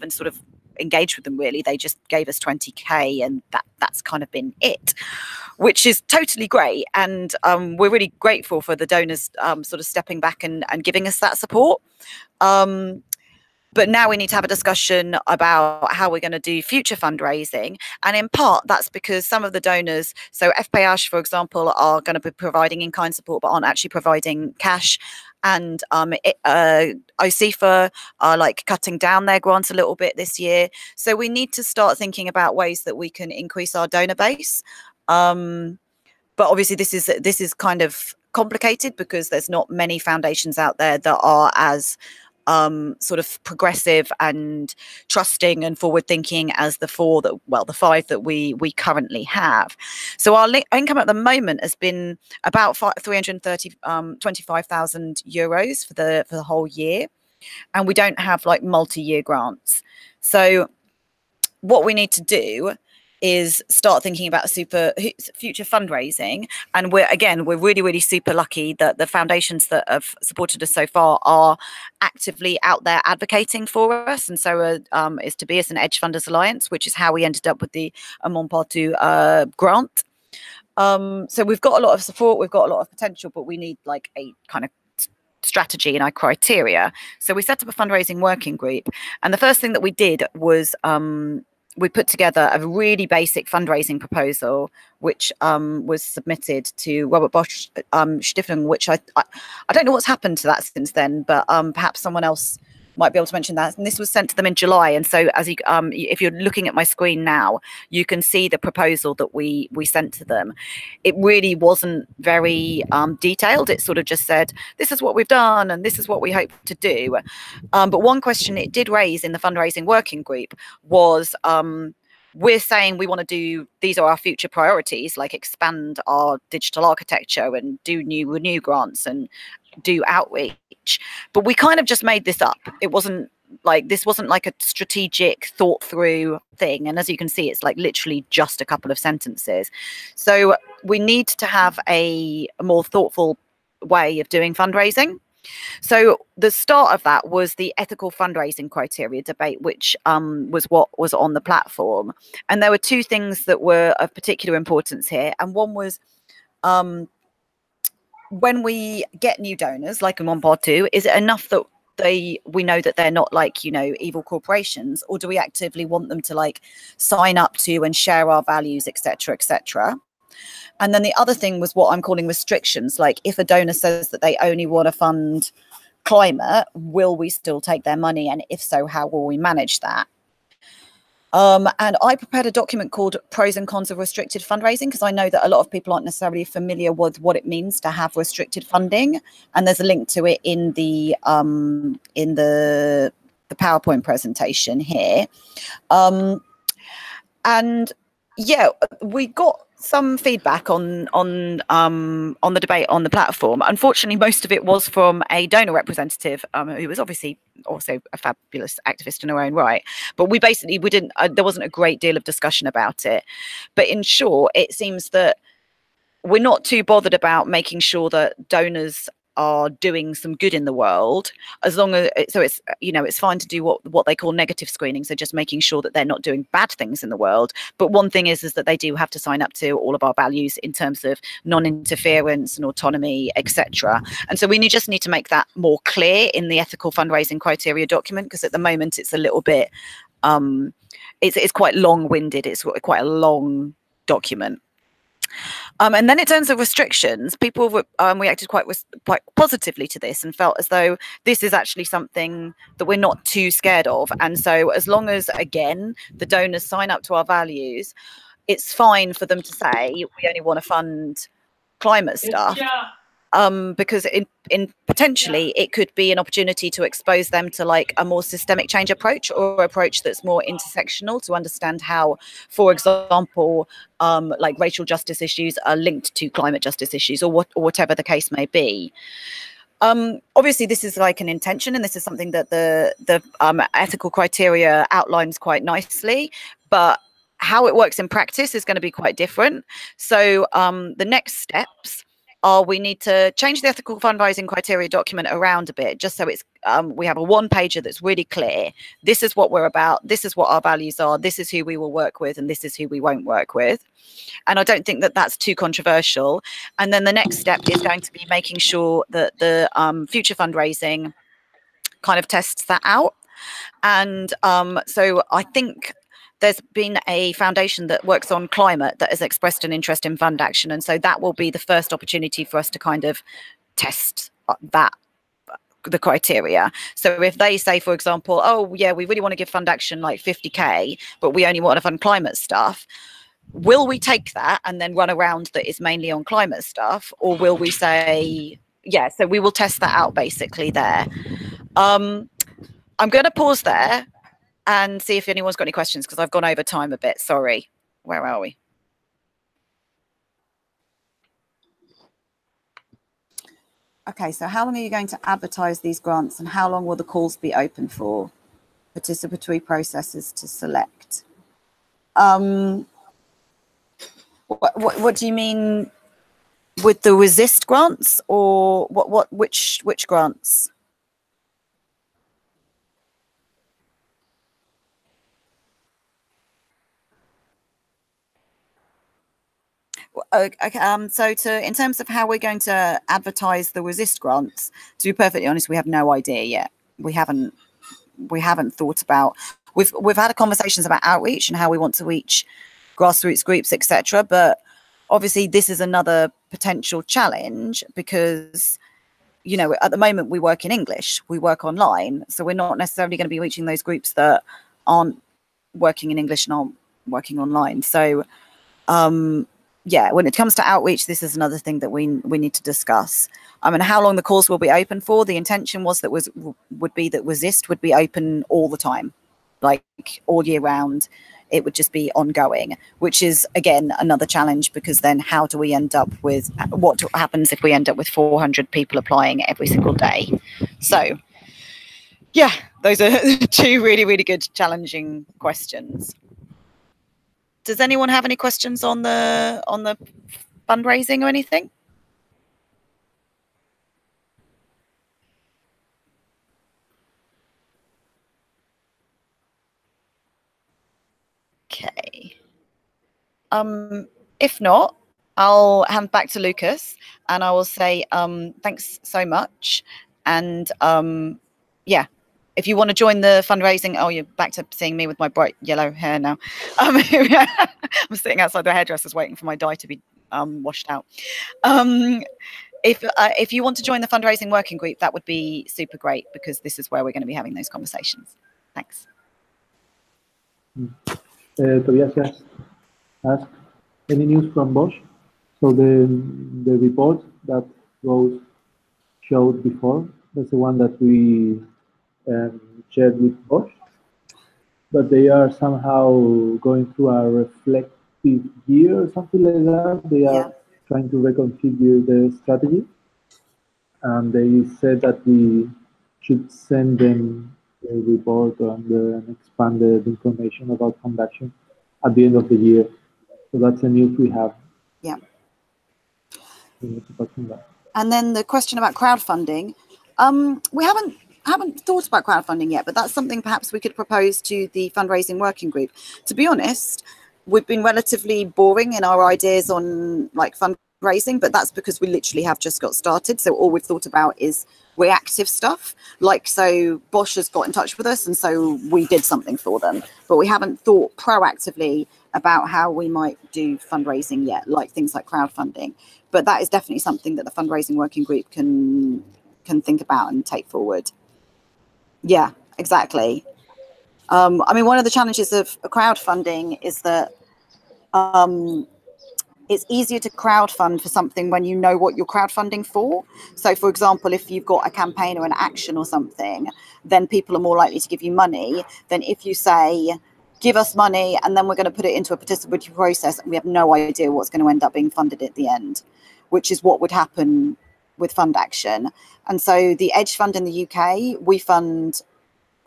sort of engaged with them really. They just gave us 20k, and that's kind of been it, which is totally great. And we're really grateful for the donors sort of stepping back and giving us that support. But now we need to have a discussion about how we're going to do future fundraising. And in part, that's because some of the donors, so FPH, for example, are going to be providing in-kind support, but aren't actually providing cash. And OCFA are like cutting down their grants a little bit this year. So we need to start thinking about ways that we can increase our donor base. But obviously this is kind of complicated because there's not many foundations out there that are as sort of progressive and trusting and forward thinking as the 5 that we currently have. So our income at the moment has been about 325,000 euros for the whole year, and we don't have like multi-year grants. So what we need to do is start thinking about future fundraising. And we're really, really super lucky that the foundations that have supported us so far are actively out there advocating for us. And so is Tobias and Edge Funders Alliance, which is how we ended up with the Amont Partout grant. So we've got a lot of support, we've got a lot of potential, but we need like a kind of strategy and our criteria. So we set up a fundraising working group, and the first thing that we did was we put together a really basic fundraising proposal, which was submitted to Robert Bosch Stiftung, which I don't know what's happened to that since then, but perhaps someone else might be able to mention that. And this was sent to them in July. And so as if you're looking at my screen now, you can see the proposal that we sent to them. It really wasn't very detailed. It sort of just said, this is what we've done and this is what we hope to do. But one question it did raise in the fundraising working group was, we're saying we want to do, these are our future priorities, like expand our digital architecture and do new grants and do outreach. But we kind of just made this up. It wasn't like, this wasn't like a strategic thought through thing. And as you can see, it's like literally just a couple of sentences. So we need to have a more thoughtful way of doing fundraising. So the start of that was the ethical fundraising criteria debate, which was what was on the platform. And there were 2 things that were of particular importance here. And one was when we get new donors, like Amont Partout, is it enough that we know that they're not like, you know, evil corporations, or do we actively want them to like sign up to and share our values, etc., etc.? And then the other thing was what I'm calling restrictions. Like if a donor says that they only want to fund climate, will we still take their money? And if so, how will we manage that? And I prepared a document called Pros and Cons of Restricted Fundraising, because I know that a lot of people aren't necessarily familiar with what it means to have restricted funding. And there's a link to it in the PowerPoint presentation here. And yeah, we got some feedback on the debate on the platform. Unfortunately, most of it was from a donor representative who was obviously also a fabulous activist in her own right. But we didn't. There wasn't a great deal of discussion about it. But in short, it seems that we're not too bothered about making sure that donors are doing some good in the world, as long as it's it's fine to do what they call negative screening, so just making sure that they're not doing bad things in the world. But one thing is that they do have to sign up to all of our values in terms of non-interference and autonomy, etc. And so we just need to make that more clear in the ethical fundraising criteria document, because at the moment it's a little bit it's quite long-winded. It's quite a long document. And then in terms of restrictions, people reacted quite positively to this and felt as though this is actually something that we're not too scared of. And so as long as, again, the donors sign up to our values, it's fine for them to say, we only want to fund climate stuff. Because in potentially it could be an opportunity to expose them to like a more systemic change approach, or approach that's more intersectional, to understand how, for example, like racial justice issues are linked to climate justice issues, or whatever the case may be. Obviously, this is like an intention, and this is something that the ethical criteria outlines quite nicely, but how it works in practice is going to be quite different. So the next steps are, we need to change the ethical fundraising criteria document around a bit, just so it's we have a one-pager that's really clear. This is what we're about. This is what our values are. This is who we will work with, and this is who we won't work with. And I don't think that that's too controversial. And then the next step is going to be making sure that the future fundraising kind of tests that out. And so I think there's been a foundation that works on climate that has expressed an interest in FundAction. And so that will be the first opportunity for us to kind of test the criteria. So if they say, for example, oh yeah, we really want to give FundAction like 50k, but we only want to fund climate stuff, will we take that and then run around that is mainly on climate stuff? Or will we say, yeah, so we will test that out basically there. I'm going to pause there and see if anyone's got any questions, because I've gone over time a bit. Sorry. Where are we? Okay, so how long are you going to advertise these grants, and how long will the calls be open for? Participatory processes to select. What do you mean with the resist grants, or which grants? Okay, so in terms of how we're going to advertise the resist grants, to be perfectly honest, we have no idea yet. We haven't thought about. We've had conversations about outreach and how we want to reach grassroots groups, etc. But obviously, this is another potential challenge, because at the moment we work in English, we work online, so we're not necessarily going to be reaching those groups that aren't working in English and aren't working online. So yeah, when it comes to outreach, this is another thing that we need to discuss. And how long the calls will be open for. The intention was that would be that resist would be open all the time, like all year round. It would just be ongoing, which is again another challenge, because then how do we end up with, what happens if we end up with 400 people applying every single day? So yeah, those are two really, really good challenging questions. Does anyone have any questions on the fundraising or anything? Okay. If not, I'll hand back to Lucas, and I will say thanks so much. And yeah, if you want to join the fundraising, oh, you're back to seeing me with my bright yellow hair now. I'm sitting outside the hairdressers waiting for my dye to be washed out. If you want to join the fundraising working group, that would be super great, because this is where we're going to be having those conversations. Thanks. Tobias has asked, any news from Bosch? So the report that Rose showed before, that's the one that we shared with Bosch, but they are somehow going through a reflective year or something like that. They are trying to reconfigure the strategy, and they said that we should send them a report and expanded information about FundAction at the end of the year. So that's the news we have. Yeah. And then the question about crowdfunding. We haven't thought about crowdfunding yet, but that's something perhaps we could propose to the fundraising working group. To be honest, we've been relatively boring in our ideas on like fundraising, but that's because we literally have just got started. So all we've thought about is reactive stuff. Like, so Bosch has got in touch with us, and so we did something for them, but we haven't thought proactively about how we might do fundraising yet, like things like crowdfunding. But that is definitely something that the fundraising working group can think about and take forward. Yeah, exactly. I mean, one of the challenges of crowdfunding is that it's easier to crowdfund for something when you know what you're crowdfunding for. So, for example, if you've got a campaign or an action or something, then people are more likely to give you money than if you say, give us money, and then we're going to put it into a participatory process, and we have no idea what's going to end up being funded at the end, which is what would happen with FundAction. And so the Edge Fund in the UK, we fund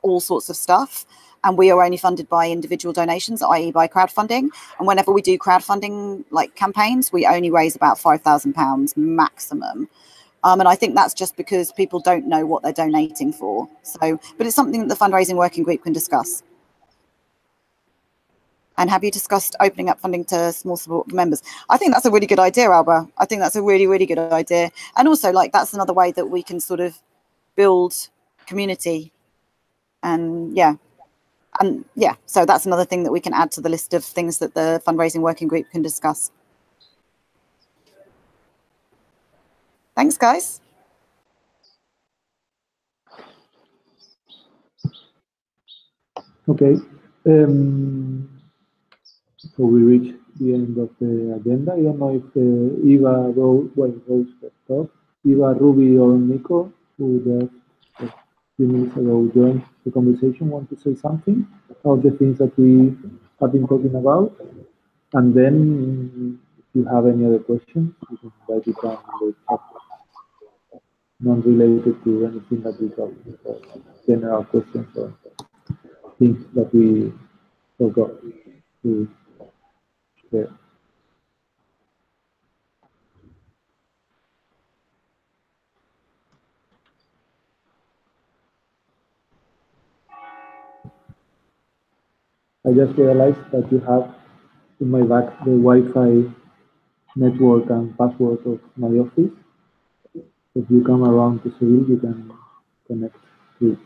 all sorts of stuff, and we are only funded by individual donations, i.e. by crowdfunding. And whenever we do crowdfunding like campaigns, we only raise about £5,000 maximum. And I think that's just because people don't know what they're donating for. So, but it's something that the fundraising working group can discuss. And have you discussed opening up funding to small support members? I think that's a really good idea, Alba. I think that's a really, really good idea. And also, like, that's another way that we can sort of build community. And yeah, so that's another thing that we can add to the list of things that the fundraising working group can discuss. Thanks, guys. Okay. So we reached the end of the agenda. I don't know if Eva, Rose talk. Eva, Ruby, or Nico, who just a few minutes ago joined the conversation, want to say something about the things that we have been talking about. And then, if you have any other questions, you can write it down in the chat. Non-related to anything that we talked about, general questions or things that we forgot to share. I just realized that you have in my back the Wi-Fi network and password of my office. If you come around to Seville, you can connect to it.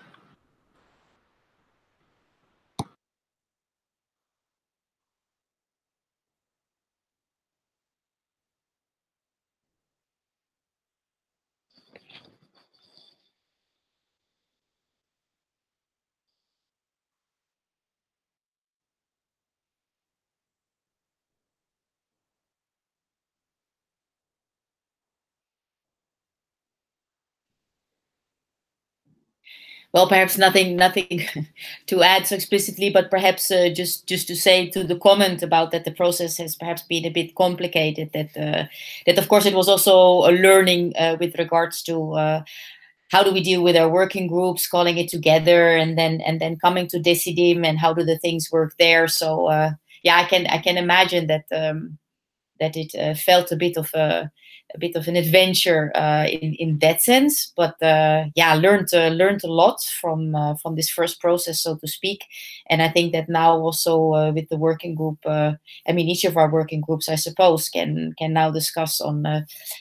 Well, perhaps nothing to add so explicitly, but perhaps just to say to the comment about that the process has perhaps been a bit complicated. That of course it was also a learning with regards to how do we deal with our working groups, calling it together, and then coming to Decidim, and how do the things work there. So yeah, I can imagine that that it felt a bit of an adventure in that sense, but yeah, learned a lot from this first process, so to speak. And I think that now also with the working group, I mean, each of our working groups, I suppose, can now discuss on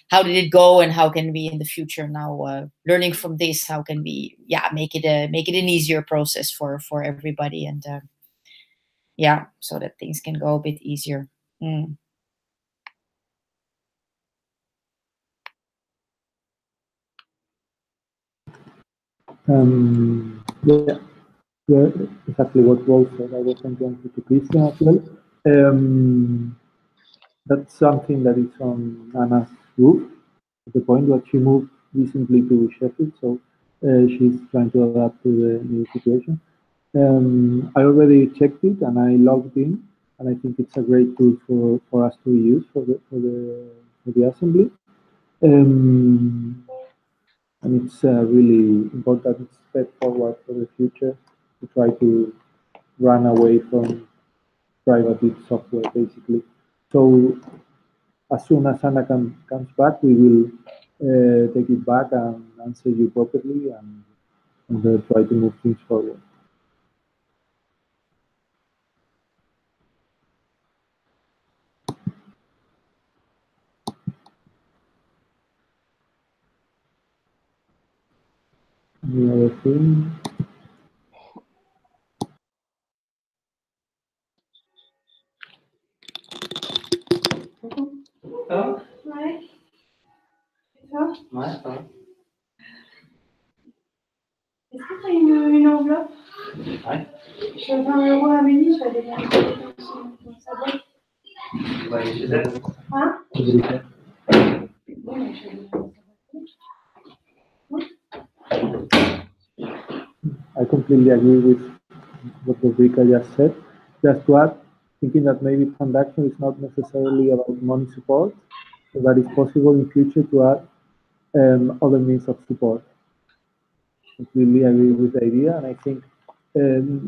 how did it go, and how can we in the future now learning from this, how can we make it an easier process for everybody, and yeah, so that things can go a bit easier. Yeah, exactly what Rose said. I was going to answer to Christian as well. That's something that is on Anna's group, at the point that she moved recently to Sheffield. So She's trying to adapt to the new situation. I already checked it and I logged in, and I think it's a great tool for us to use for the assembly. And it's a really important step forward for the future to try to run away from private software, basically. So as soon as Anna comes back, we will take it back and answer you properly and try to move things forward. Any other thing? Ça va? Ouais. Et toi? Ouais, ça va. Est-ce que tu as une enveloppe? Ouais. Je fais 20 € à Amélie, je vais aller dans sa boîte. Tu vas aller chez elle? Hein? Oui, mais je vais aller dans sa boîte. I completely agree with what Rodrika just said. Just to add, thinking that maybe FundAction is not necessarily about money support, so that it's possible in future to add other means of support. Completely agree with the idea, and I think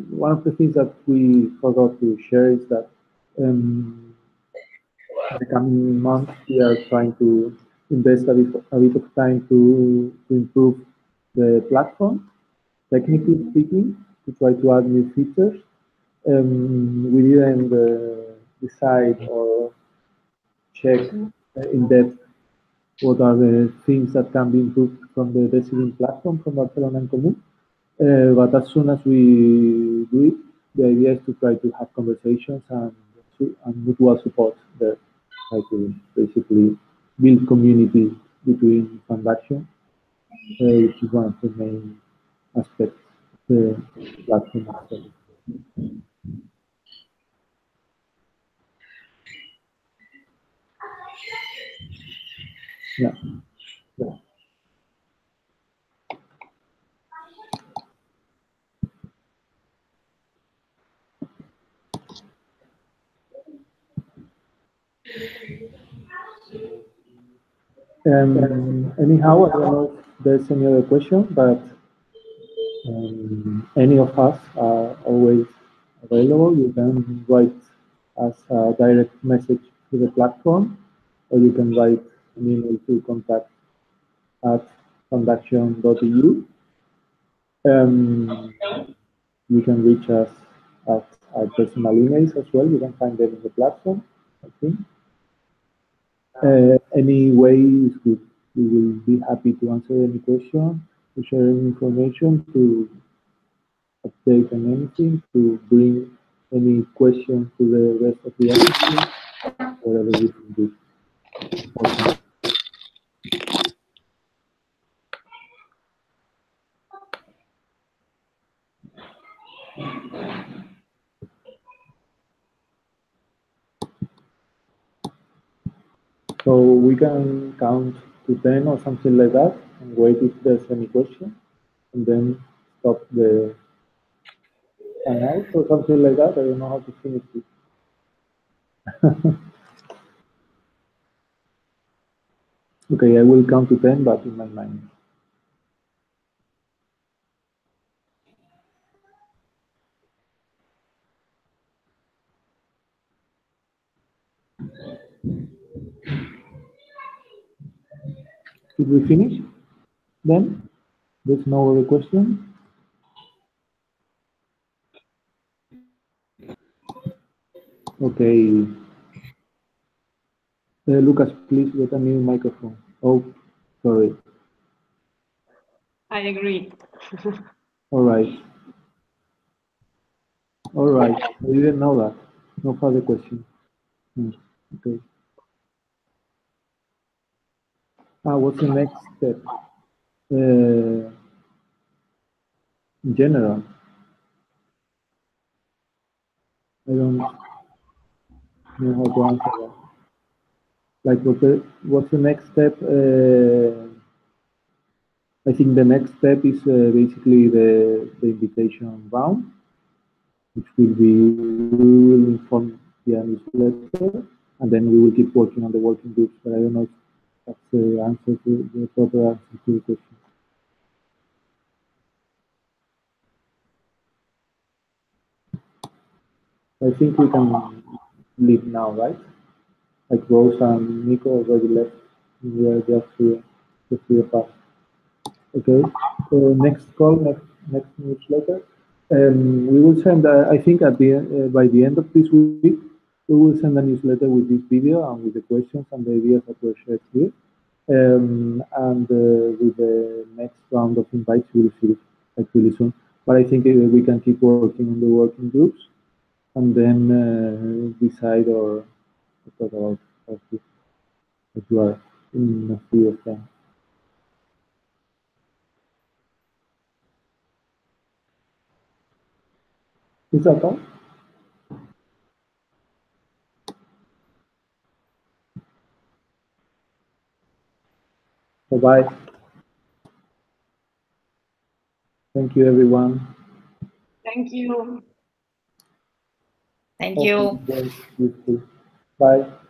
one of the things that we forgot to share is that in the coming months we are trying to invest a bit of time to improve the platform, technically speaking, to try to add new features. We didn't decide or check in depth what are the things that can be improved from the decision platform from Barcelona en Comú. But as soon as we do it, the idea is to try to have conversations and mutual support there, try to basically build community between FundAction, which is one of the main aspects of the platform itself. Yeah. Yeah. Anyhow, I don't know if there's any other question, but any of us are always available. You can write us a direct message to the platform, or you can write an email to contact@fundaction.eu. You can reach us at our personal emails as well. You can find them in the platform, I think. Any way is good. We will be happy to answer any question, to share any information, to update on anything, to bring any questions to the rest of the assembly, whatever we can do. Okay. So we can count to 10 or something like that and wait if there's any question, and then stop the hangout or something like that. I don't know how to finish it. Okay, I will count to 10, but in my mind. Did we finish then? There's no other question? Okay. Lucas, please get a new microphone. Oh, sorry. I agree. All right. All right. I didn't know that. No further question. Okay. What's the next step? In general, I don't know how to answer that. Like, what's the next step I think the next step is basically the invitation round, which will inform via newsletter, and then we will keep working on the working groups. But I don't know if that's the answer to the proper answer to the question. I think we can leave now, right? Like Rose and Nico already left. We are just here, the three of us. Okay. Next call, next newsletter. We will send. I think at the by the end of this week, we will send a newsletter with this video and with the questions and the ideas that were shared here. And with the next round of invites, we will see it like really soon. But I think we can keep working on the working groups and then decide or talk about it if you are in a free of time. Is that all? Bye-bye. Thank you, everyone. Thank you. Thank you. Very useful. Bye.